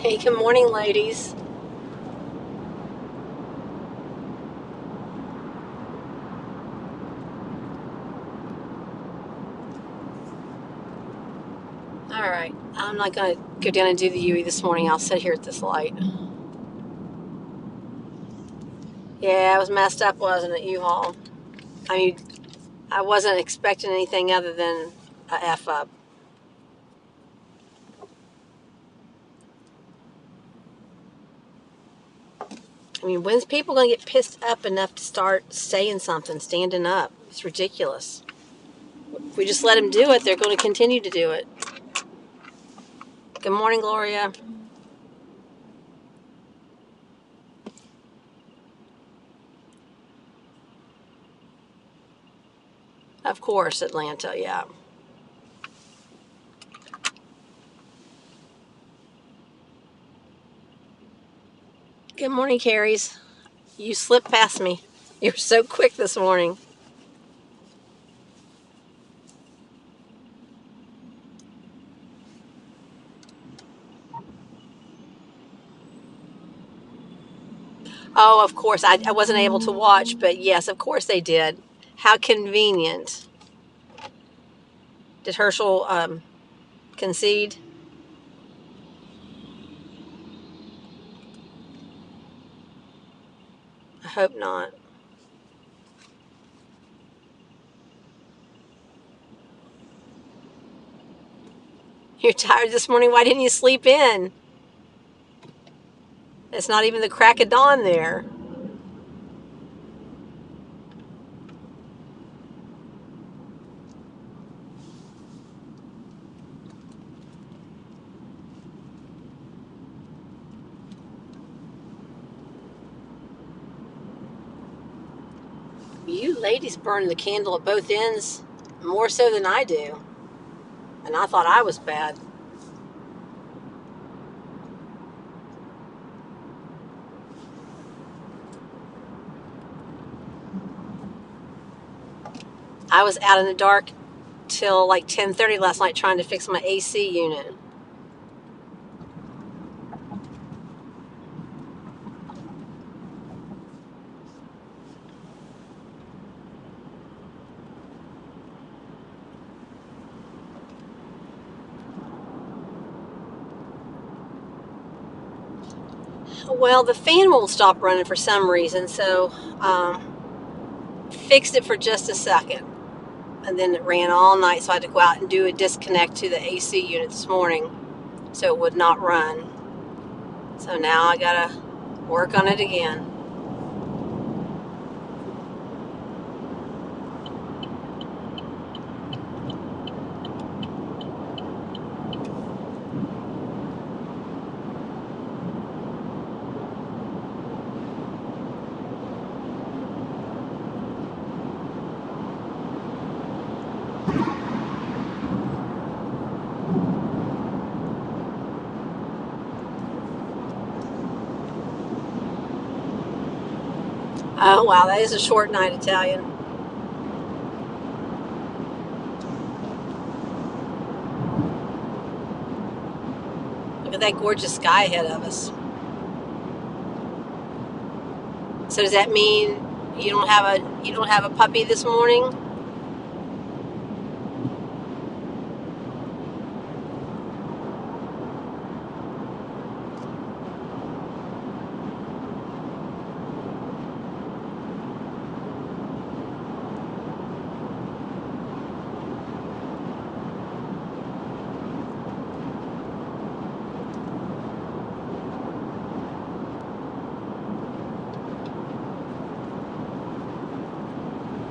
Hey, good morning, ladies. All right, I'm not going to go down and do the UE this morning. I'll sit here at this light. Yeah, I was messed up, wasn't it, U-Haul? I mean, I wasn't expecting anything other than a F up. I mean, when's people going to get pissed up enough to start saying something, standing up? It's ridiculous. If we just let them do it, they're going to continue to do it. Good morning, Gloria. Of course, Atlanta, yeah. Good morning, Carries. You slipped past me. You're so quick this morning. Oh, of course. I wasn't able to watch, but yes, of course they did. How convenient. Did Herschel concede? I hope not. You're tired this morning? Why didn't you sleep in? It's not even the crack of dawn there. You ladies burn the candle at both ends more so than I do. And I thought I was bad. I was out in the dark till like 10:30 last night trying to fix my AC unit. Well, the fan won't stop running for some reason, so fixed it for just a second. And then it ran all night, so I had to go out and do a disconnect to the AC unit this morning so it would not run. So now I gotta work on it again. Oh wow, that is a short night, Italian. Look at that gorgeous sky ahead of us. So does that mean you don't have a puppy this morning?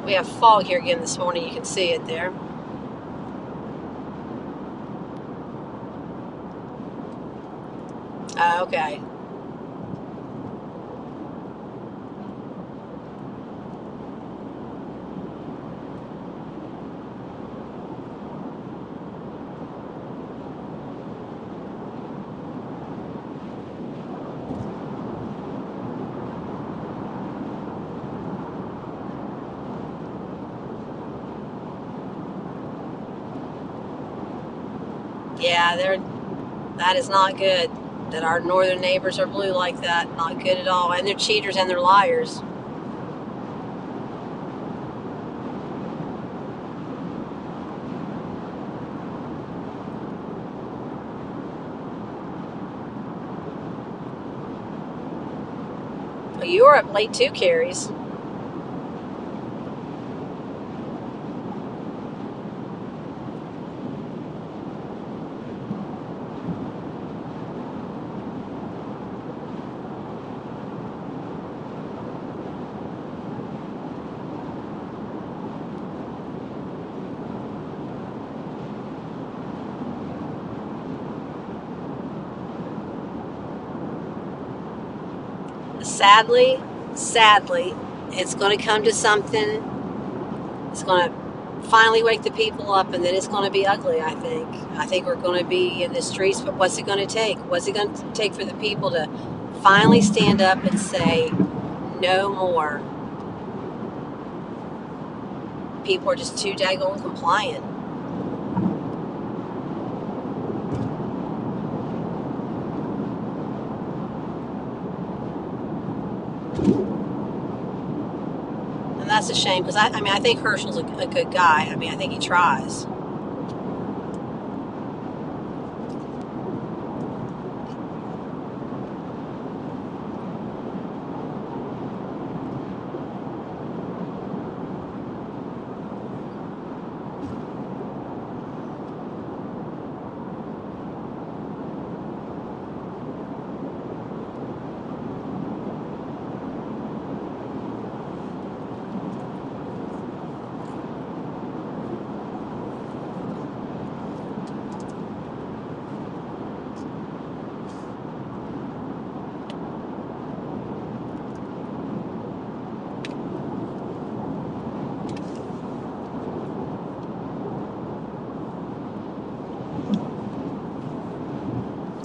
We have fog here again this morning. You can see it there. Okay. Yeah, that is not good. that our northern neighbors are blue like that. Not good at all. And they're cheaters and they're liars. Well, you were up late too, Carries. Sadly, it's going to come to something. It's going to finally wake the people up, and then it's going to be ugly, I think. I think we're going to be in the streets, but what's it going to take? What's it going to take for the people to finally stand up and say, no more? People are just too daggone compliant. And that's a shame, because I think Herschel's a good guy. I think he tries.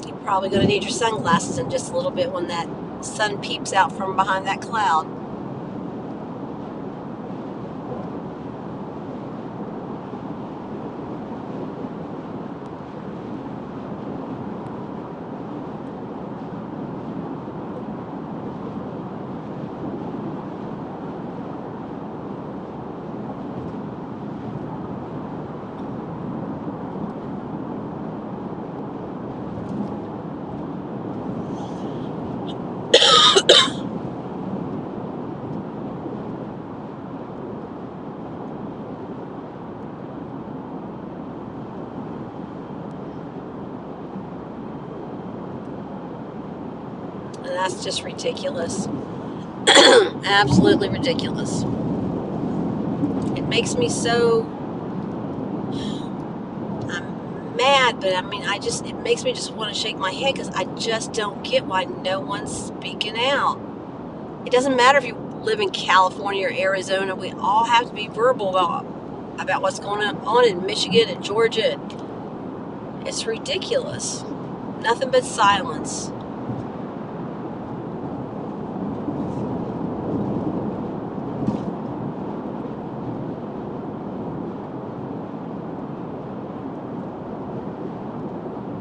You're probably going to need your sunglasses in just a little bit when that sun peeps out from behind that cloud. And that's just ridiculous. Absolutely ridiculous. It makes me so, I'm mad, but it makes me just want to shake my head, because I just don't get why no one's speaking out. It doesn't matter if you live in California or Arizona. We all have to be verbal about what's going on in Michigan and Georgia. It's ridiculous. Nothing but silence.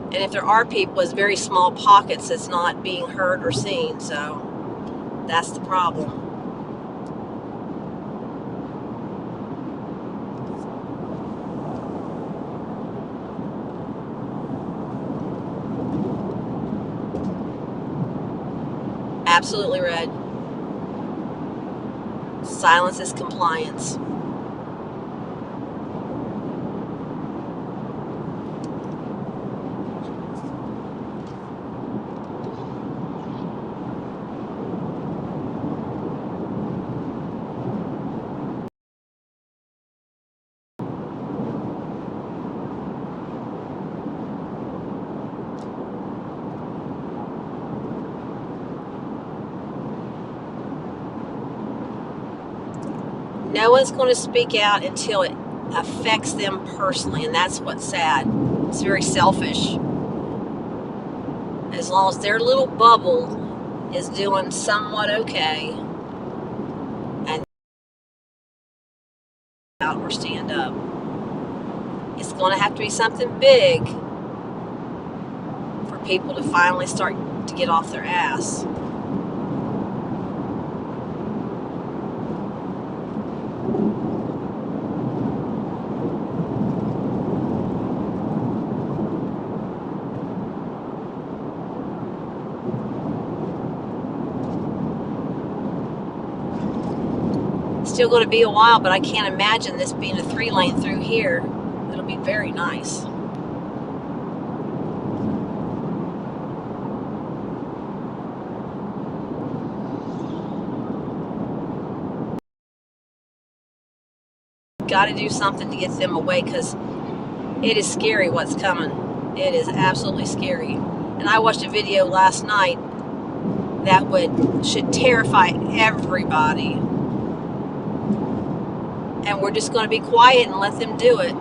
And if there are people, it's very small pockets that's not being heard or seen. So that's the problem. Absolutely red. Silence is compliance. No one's going to speak out until it affects them personally, and that's what's sad. It's very selfish. As long as their little bubble is doing somewhat okay, and out or stand up. It's going to have to be something big for people to finally start to get off their ass. Still going to be a while, but I can't imagine this being a 3-lane through here. It'll be very nice. Got to do something to get them away, because it is scary what's coming. It is absolutely scary. And I watched a video last night that should terrify everybody. And we're just going to be quiet and let them do it.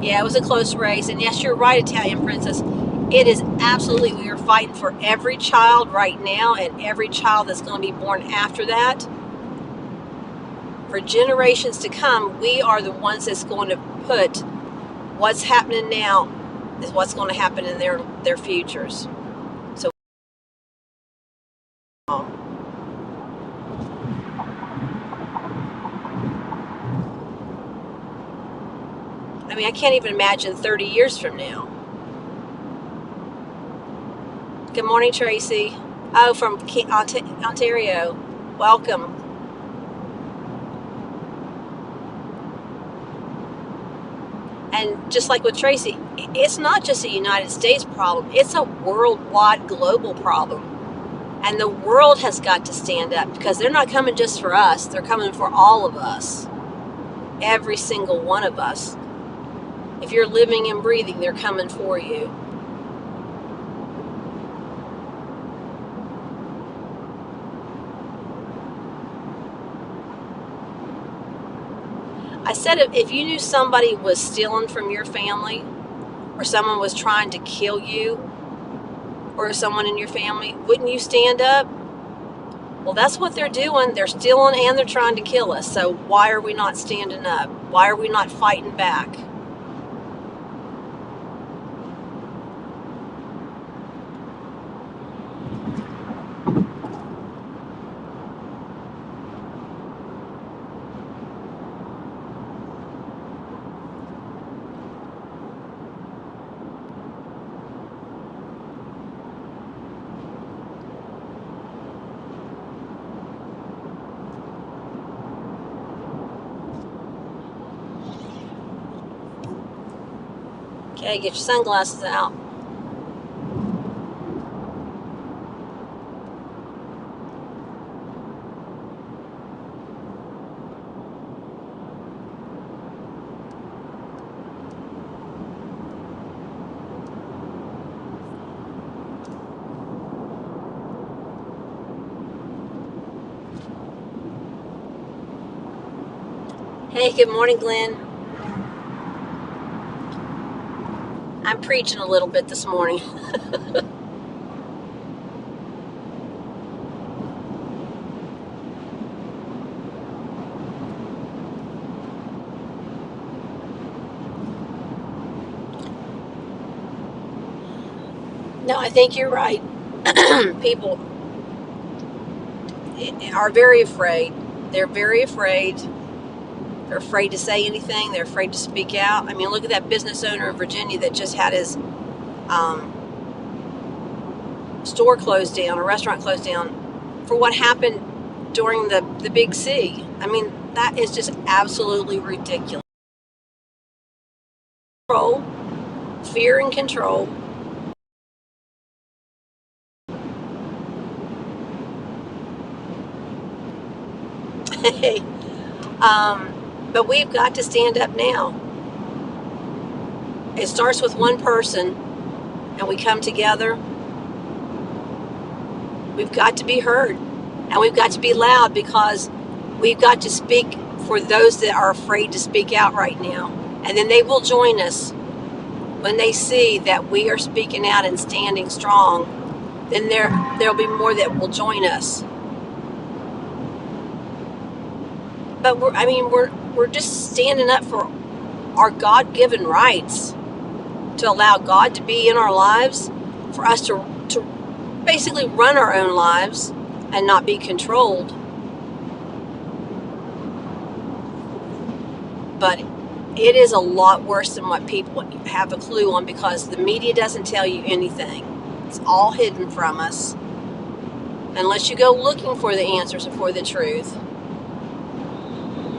Yeah, it was a close race. And yes, you're right, Italian Princess. It is absolutely, we are fighting for every child right now and every child that's going to be born after that. For generations to come, we are the ones that's going to put what's happening now is what's going to happen in their futures. So I mean, I can't even imagine 30 years from now. Good morning, Tracy. Oh, from Ontario. Welcome. And just like with Tracy, it's not just a United States problem. It's a worldwide, global problem. And the world has got to stand up, because they're not coming just for us. They're coming for all of us. Every single one of us. If you're living and breathing, they're coming for you. I said if you knew somebody was stealing from your family, or someone was trying to kill you, or someone in your family, wouldn't you stand up? Well, that's what they're doing. They're stealing and they're trying to kill us. So why are we not standing up? Why are we not fighting back? Okay, get your sunglasses out. Hey, good morning, Glenn. I'm preaching a little bit this morning. No, I think you're right. People are very afraid. They're very afraid. They're afraid to say anything. They're afraid to speak out. I mean, look at that business owner in Virginia that just had his store closed down, a restaurant closed down, for what happened during the Big C. I mean, that is just absolutely ridiculous. Control, fear and control. But we've got to stand up now. It starts with one person, and we come together. We've got to be heard, and we've got to be loud, because we've got to speak for those that are afraid to speak out right now. And then they will join us when they see that we are speaking out and standing strong then there'll be more that will join us. But we're just standing up for our God-given rights to allow God to be in our lives, for us to basically run our own lives and not be controlled. But it is a lot worse than what people have a clue on, because the media doesn't tell you anything. It's all hidden from us. Unless you go looking for the answers and for the truth,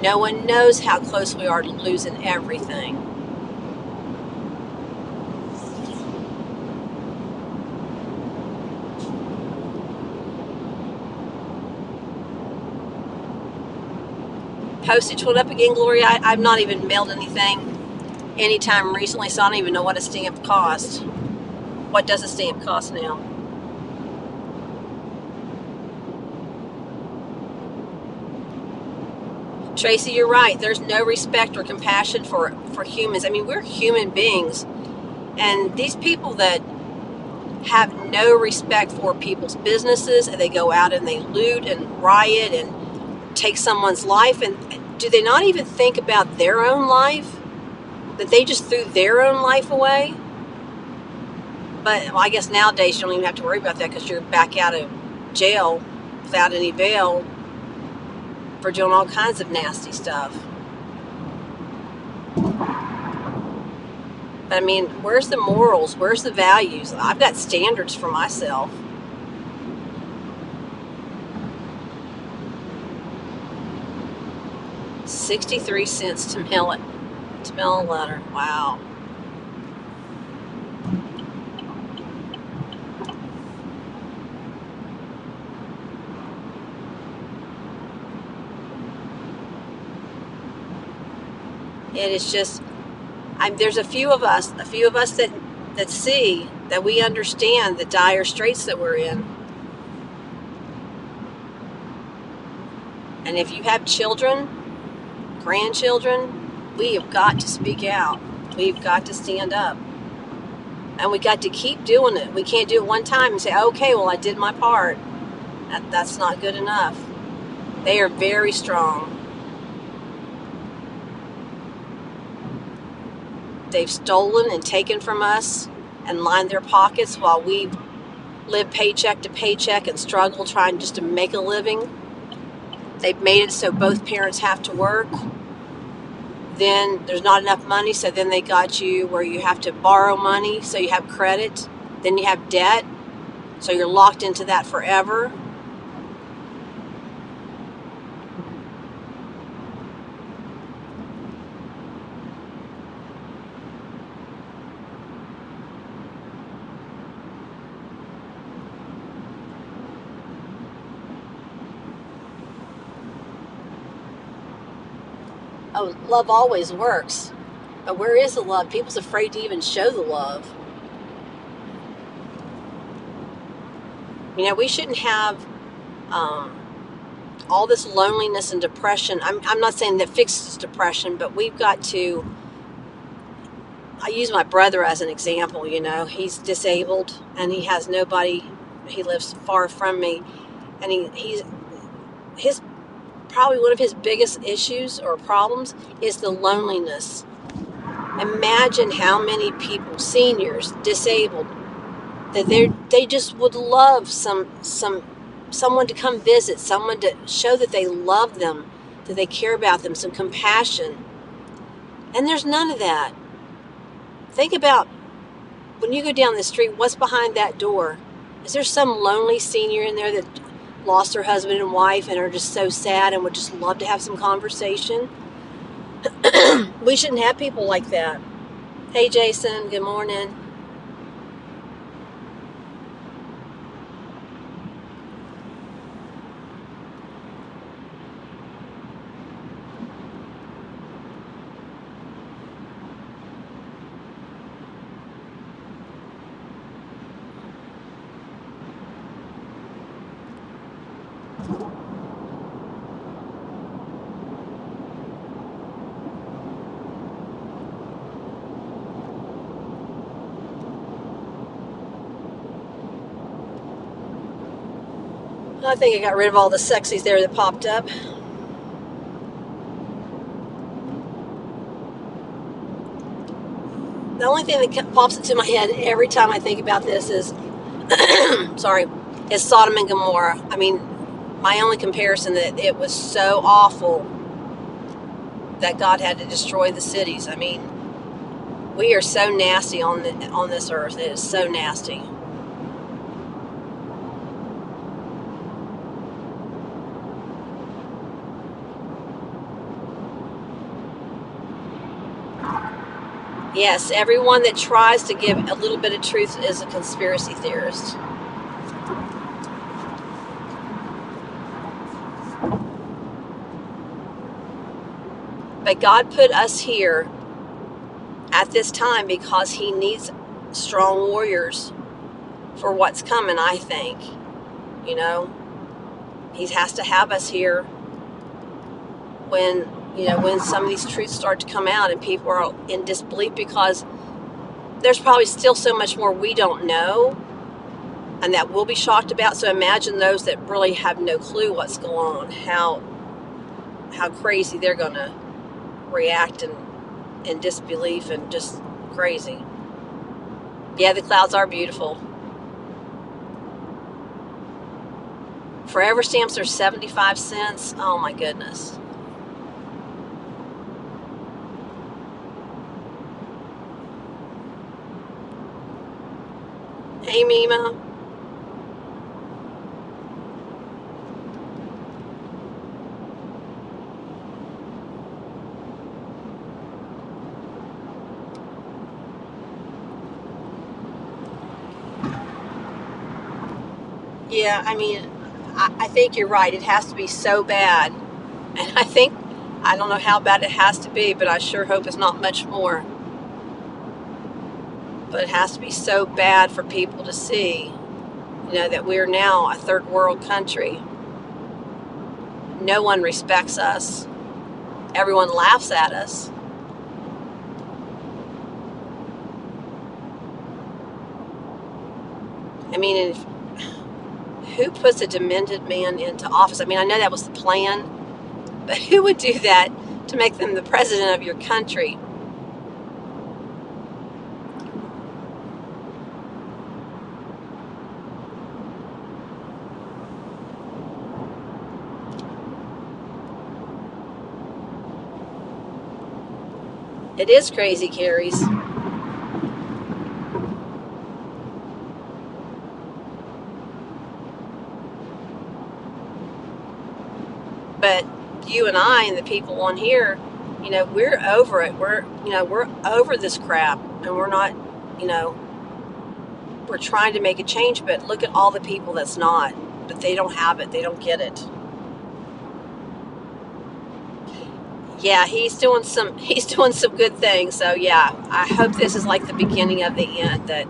no one knows how close we are to losing everything. Postage went up again, Gloria. I've not even mailed anything anytime recently, so I don't even know what a stamp costs. What does a stamp cost now? Tracy, you're right. There's no respect or compassion for humans. I mean, we're human beings. And these people that have no respect for people's businesses, and they go out and they loot and riot and take someone's life, and do they not even think about their own life? That they just threw their own life away? But well, I guess nowadays you don't even have to worry about that, because you're back out of jail without any bail for doing all kinds of nasty stuff. But I mean, where's the morals? Where's the values? I've got standards for myself. $0.63 to mail it. To mail a letter. Wow. It is just, there's a few of us that see, that we understand the dire straits that we're in. And if you have children, grandchildren, we have got to speak out. We've got to stand up. And we got to keep doing it. We can't do it one time and say, okay, well, I did my part. That's not good enough. They are very strong. They've stolen and taken from us and lined their pockets while we live paycheck to paycheck and struggle trying just to make a living. They've made it so both parents have to work. Then there's not enough money, so then they got you where you have to borrow money, so you have credit. Then you have debt, so you're locked into that forever. Oh, love always works. But where is the love? People's afraid to even show the love. You know, we shouldn't have all this loneliness and depression. I'm not saying that fixes depression, but we've got to. I use my brother as an example. You know, he's disabled and he has nobody. He lives far from me, and he's his probably one of his biggest issues or problems is the loneliness. Imagine how many people, seniors, disabled, that they just would love someone to come visit, someone to show that they love them, that they care about them, some compassion. And there's none of that. Think about when you go down the street, what's behind that door? Is there some lonely senior in there that lost her husband and wife and are just so sad and would just love to have some conversation? We shouldn't have people like that. Hey, Jason, good morning. I think I got rid of all the sexies there that popped up. The only thing that pops into my head every time I think about this is, sorry, is Sodom and Gomorrah. I mean, my only comparison that it was so awful that God had to destroy the cities. I mean, we are so nasty on this earth. It is so nasty. Yes, everyone that tries to give a little bit of truth is a conspiracy theorist. But God put us here at this time because He needs strong warriors for what's coming, I think. You know, He has to have us here when, when some of these truths start to come out and people are in disbelief, because there's probably still so much more we don't know and that we'll be shocked about. So imagine those that really have no clue what's going on, how crazy they're going to react in disbelief and just crazy. Yeah, the clouds are beautiful. Forever stamps are 75 cents. Oh my goodness. Hey, Mima. Yeah, I mean, I think you're right. It has to be so bad. And I don't know how bad it has to be, but I sure hope it's not much more. But it has to be so bad for people to see, that we're now a third world country. No one respects us. Everyone laughs at us. I mean, who puts a demented man into office? I mean, I know that was the plan, but who would do that to make them the president of your country? It is crazy, Carries. But you and I and the people on here, we're over it. We're over this crap, and we're not, you know, we're trying to make a change. But look at all the people that's not. But they don't have it. They don't get it. Yeah, he's doing some good things. So yeah, I hope this is like the beginning of the end. That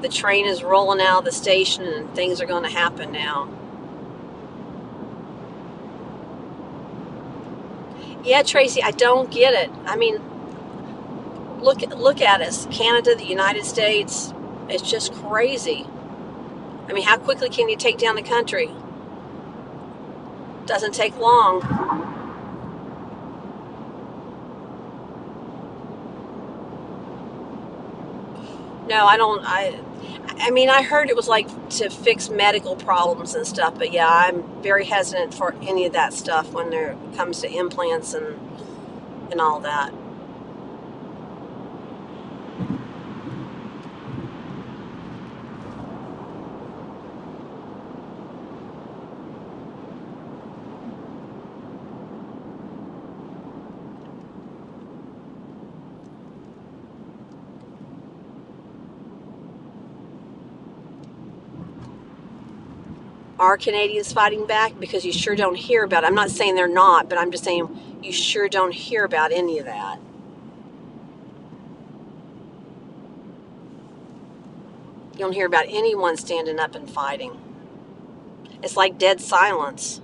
the train is rolling out of the station and things are going to happen now. Yeah, Tracy, I don't get it. I mean, look at us, Canada, the United States. It's just crazy. I mean, how quickly can you take down the country? Doesn't take long. No, I don't. I mean, I heard it was like to fix medical problems and stuff, but yeah, I'm very hesitant for any of that stuff when it comes to implants and all that. Are Canadians fighting back? Because you sure don't hear about it. I'm not saying they're not, but I'm just saying you sure don't hear about any of that. You don't hear about anyone standing up and fighting. It's like dead silence.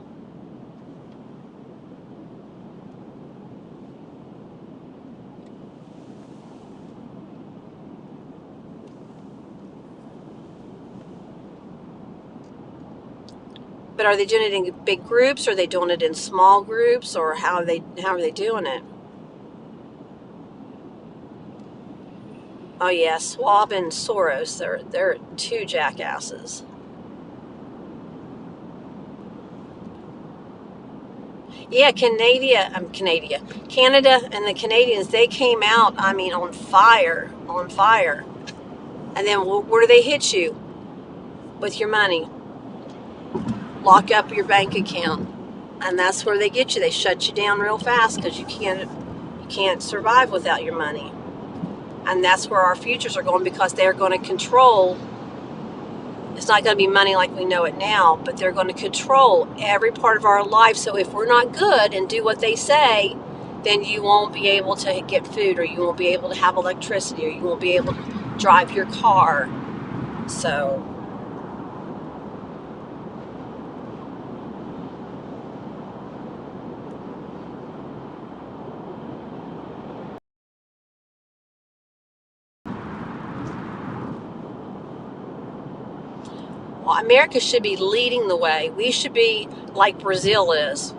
But are they doing it in big groups? Or are they doing it in small groups? Or how are they doing it? Oh yeah, Schwab and Soros, they're two jackasses. Yeah, Canada and the Canadians, they came out, I mean, on fire, on fire. And then where do they hit you? With your money. Lock up your bank account. And that's where they get you. They shut you down real fast because you can't survive without your money. And that's where our futures are going, because they're going to control. It's not going to be money like we know it now, but they're going to control every part of our life. So if we're not good and do what they say, then you won't be able to get food, or you won't be able to have electricity, or you won't be able to drive your car. So, well, America should be leading the way. We should be like Brazil is,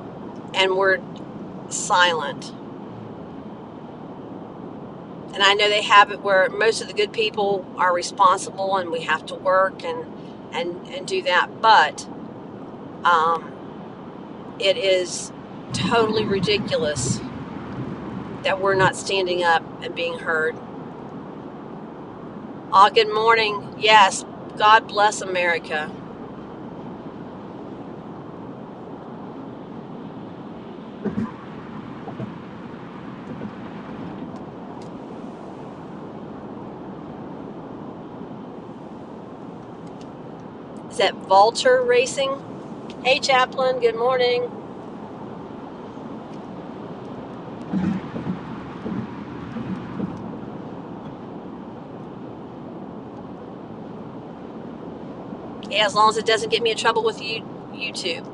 and we're silent. And I know they have it where most of the good people are responsible, and we have to work and do that. But um, it is totally ridiculous that we're not standing up and being heard. Good morning. Yes, God bless America. Is that Vulture Racing? Hey, Chaplain. Good morning. Yeah, as long as it doesn't get me in trouble with YouTube.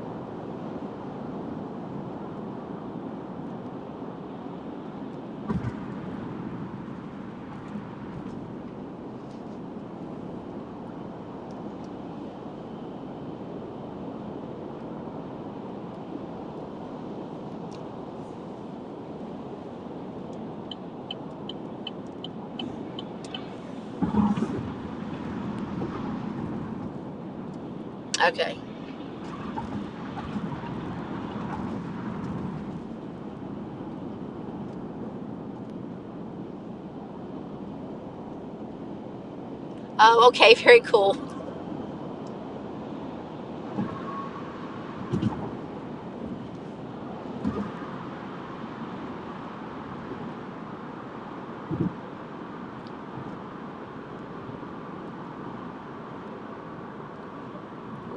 Okay. Okay. Very cool.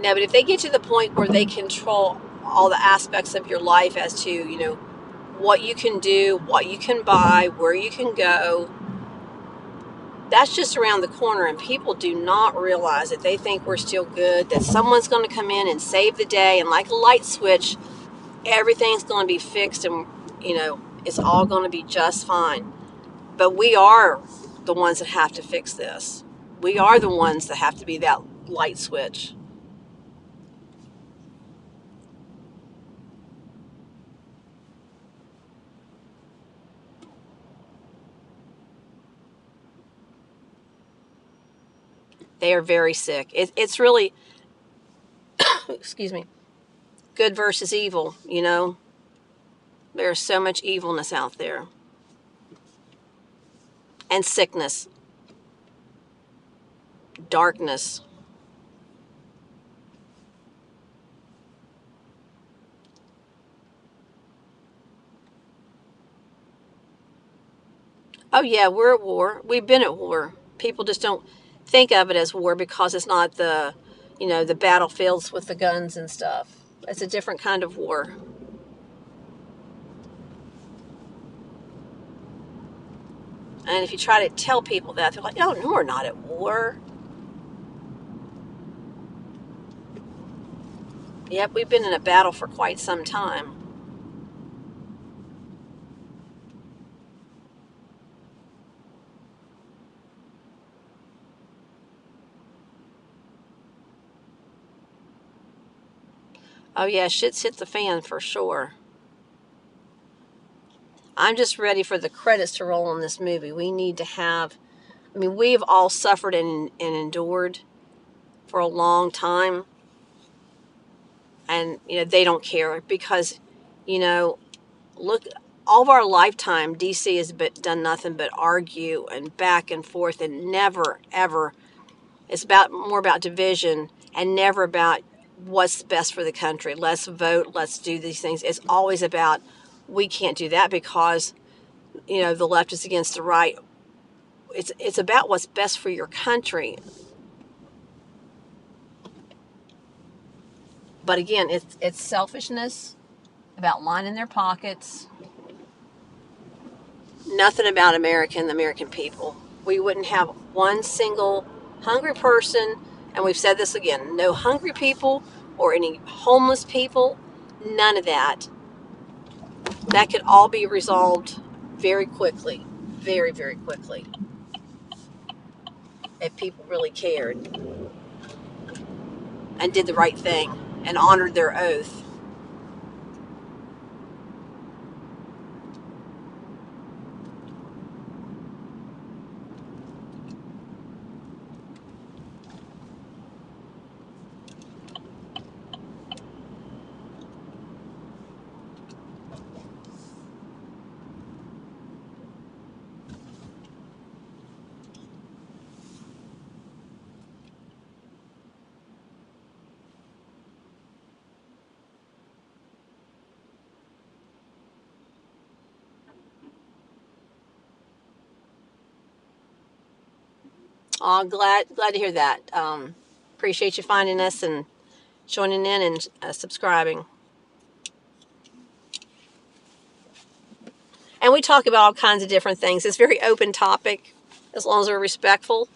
No, but if they get to the point where they control all the aspects of your life as to, what you can do, what you can buy, where you can go, that's just around the corner. And people do not realize it. They think we're still good, that someone's going to come in and save the day. And like a light switch, everything's going to be fixed, and, it's all going to be just fine. But we are the ones that have to fix this. We are the ones that have to be that light switch. They are very sick. It's really, excuse me, good versus evil. There's so much evilness out there, and sickness, darkness. Oh yeah, we're at war. We've been at war. People just don't think of it as war because it's not the battlefields with the guns and stuff. It's a different kind of war. And if you try to tell people that, they're like, "Oh, no, we're not at war." Yep, we've been in a battle for quite some time. Oh yeah, shit's hit the fan for sure. I'm just ready for the credits to roll on this movie. We need to have, I mean, we've all suffered and endured for a long time. And, they don't care because, you know, look, all of our lifetime, DC has done nothing but argue and back and forth and never, ever. It's more about division and never about what's best for the country. Let's vote. Let's do these things. It's always about we can't do that because the left is against the right. It's about what's best for your country. But again, it's selfishness about lining their pockets. Nothing about the American people. We wouldn't have one single hungry person, and we've said this again, no hungry people or any homeless people, none of that. That could all be resolved very quickly, very, very quickly, if people really cared and did the right thing and honored their oath. Oh, glad to hear that. Appreciate you finding us and joining in and subscribing. And we talk about all kinds of different things. It's a very open topic, as long as we're respectful.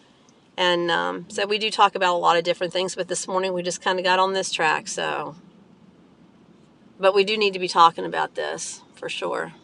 And so we do talk about a lot of different things. But this morning we just kind of got on this track. But we do need to be talking about this for sure.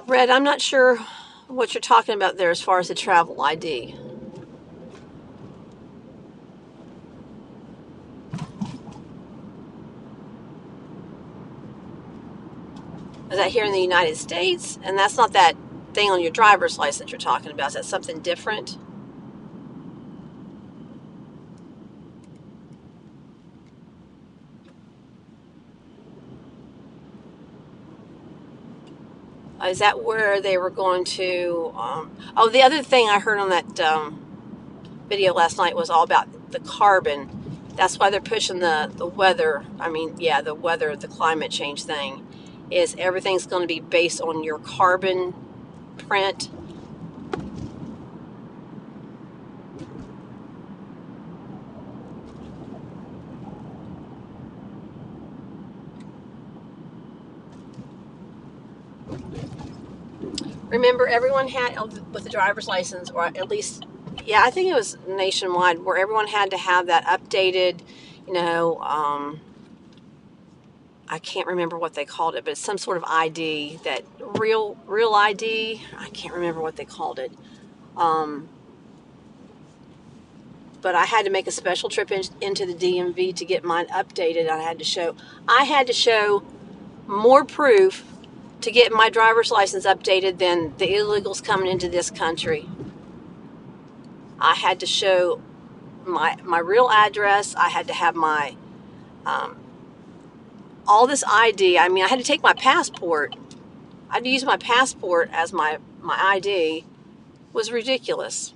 Red, I'm not sure what you're talking about there as far as the travel ID. Is that here in the United States? And that's not that thing on your driver's license you're talking about. Is that something different? Is that where they were going to? Oh, the other thing I heard on that video last night was all about the carbon. That's why they're pushing the weather. I mean, yeah, the weather, the climate change thing, is everything's going to be based on your carbon print. Remember, everyone had with the driver's license, or at least, yeah, I think it was nationwide, where everyone had to have that updated. You know, I can't remember what they called it, but it's some sort of ID, that real ID. I can't remember what they called it. But I had to make a special trip into the DMV to get mine updated. I had to show more proof to get my driver's license updated than the illegals coming into this country. I had to show my real address. I had to have my all this ID. I mean, I had to take my passport. I had to use my passport as my ID. It was ridiculous.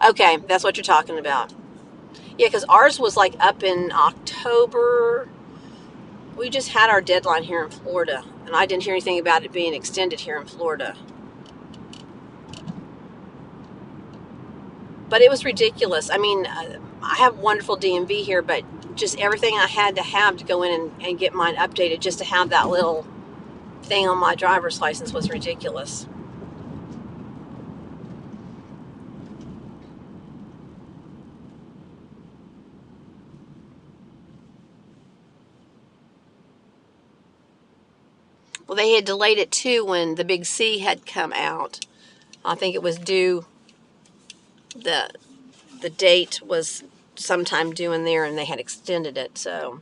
Okay, that's what you're talking about. Yeah, because ours was like up in October. We just had our deadline here in Florida, and I didn't hear anything about it being extended here in Florida. But it was ridiculous. I mean, I have wonderful DMV here, but just everything I had to have to go in and get mine updated just to have that little thing on my driver's license was ridiculous. Well, they had delayed it too when the Big C had come out. I think it was due, the date was sometime due in there, and they had extended it. So,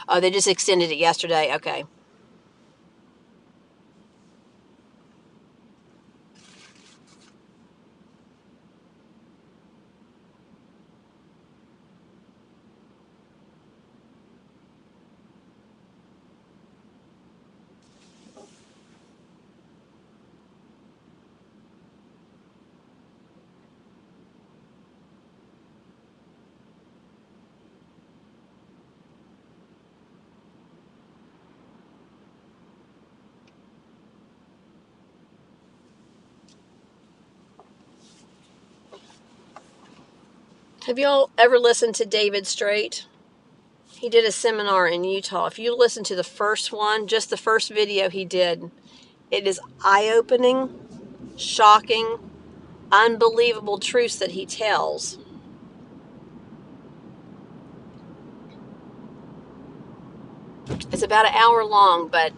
oh, they just extended it yesterday. Okay. Have y'all ever listened to David Straight? He did a seminar in Utah. If you listen to the first one, just the first video he did, it is eye-opening, shocking, unbelievable truths that he tells. It's about an hour long, but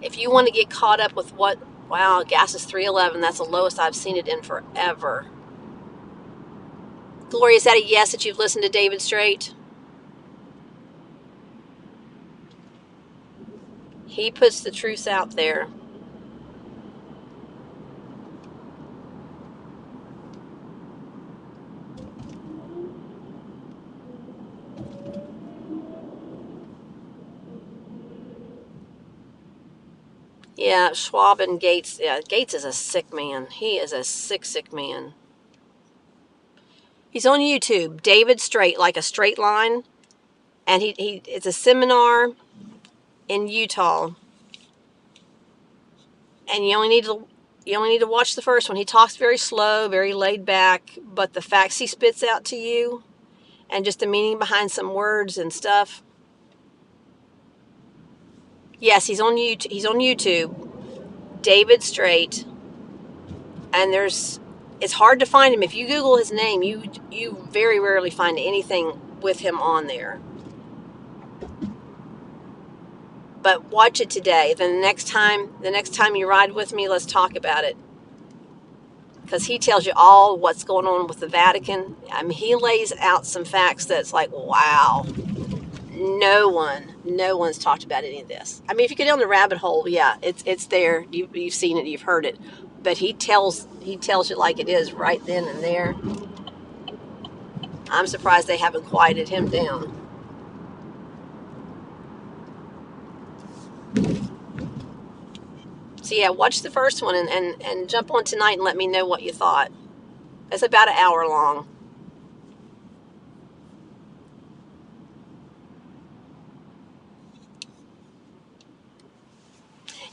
if you want to get caught up with what, wow, gas is $3.11, that's the lowest I've seen it in forever. Gloria, is that a yes that you've listened to David Straight? He puts the truth out there. Yeah, Schwab and Gates. Yeah, Gates is a sick man. He is a sick, sick man. He's on YouTube, David Straight, like a straight line. And it's a seminar in Utah. And you only need to watch the first one. He talks very slow, very laid back, but the facts he spits out to you and just the meaning behind some words and stuff. Yes, he's on YouTube. He's on YouTube, David Straight, and it's hard to find him. If you Google his name, you very rarely find anything with him on there. But watch it today. Then the next time you ride with me, let's talk about it. Because he tells you all what's going on with the Vatican. I mean, he lays out some facts that's like, wow, no one's talked about any of this. I mean, if you get down the rabbit hole, yeah, it's there. You've seen it, you've heard it, but he tells you like it is right then and there. I'm surprised they haven't quieted him down. So yeah, watch the first one and jump on tonight and let me know what you thought. It's about an hour long.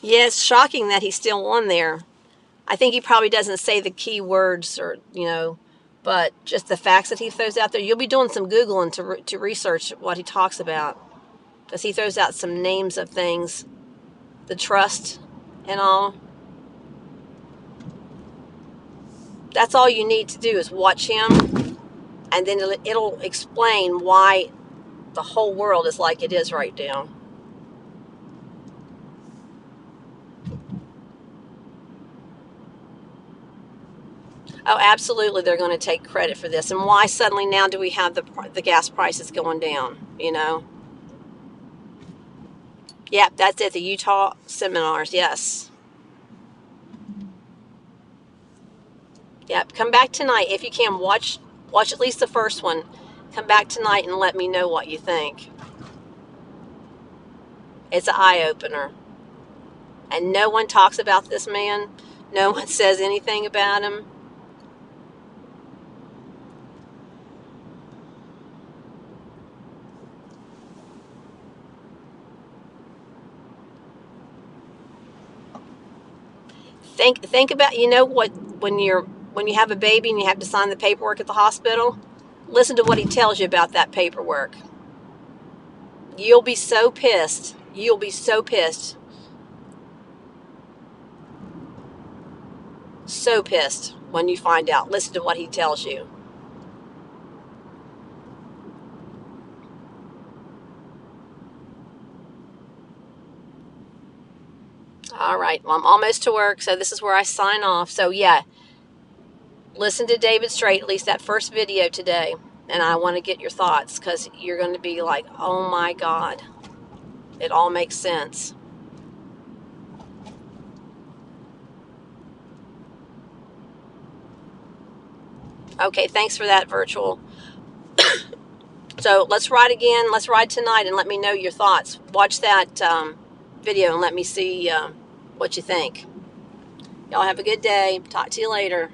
Yeah, it's shocking that he's still on there. I think he probably doesn't say the key words, or but just the facts that he throws out there. You'll be doing some Googling to research what he talks about, because he throws out some names of things, the trust and all. That's all you need to do is watch him, and then it'll explain why the whole world is like it is right now. Oh, absolutely, they're going to take credit for this. And why suddenly now do we have the gas prices going down? Yep, that's it. The Utah seminars. Yes. Yep. Come back tonight if you can. Watch at least the first one. Come back tonight and let me know what you think. It's an eye opener. And no one talks about this man. No one says anything about him. Think about, you know what, when you have a baby and you have to sign the paperwork at the hospital, listen to what he tells you about that paperwork. You'll be so pissed. You'll be so pissed. So pissed when you find out. Listen to what he tells you. All right. Well, I'm almost to work, so this is where I sign off. So, yeah, listen to David Straight, at least that first video today. And I want to get your thoughts, because you're going to be like, oh my God, it all makes sense. Okay, thanks for that, Virtual. So let's ride again. Let's ride tonight, and let me know your thoughts. Watch that video and let me see what you think. Y'all have a good day. Talk to you later.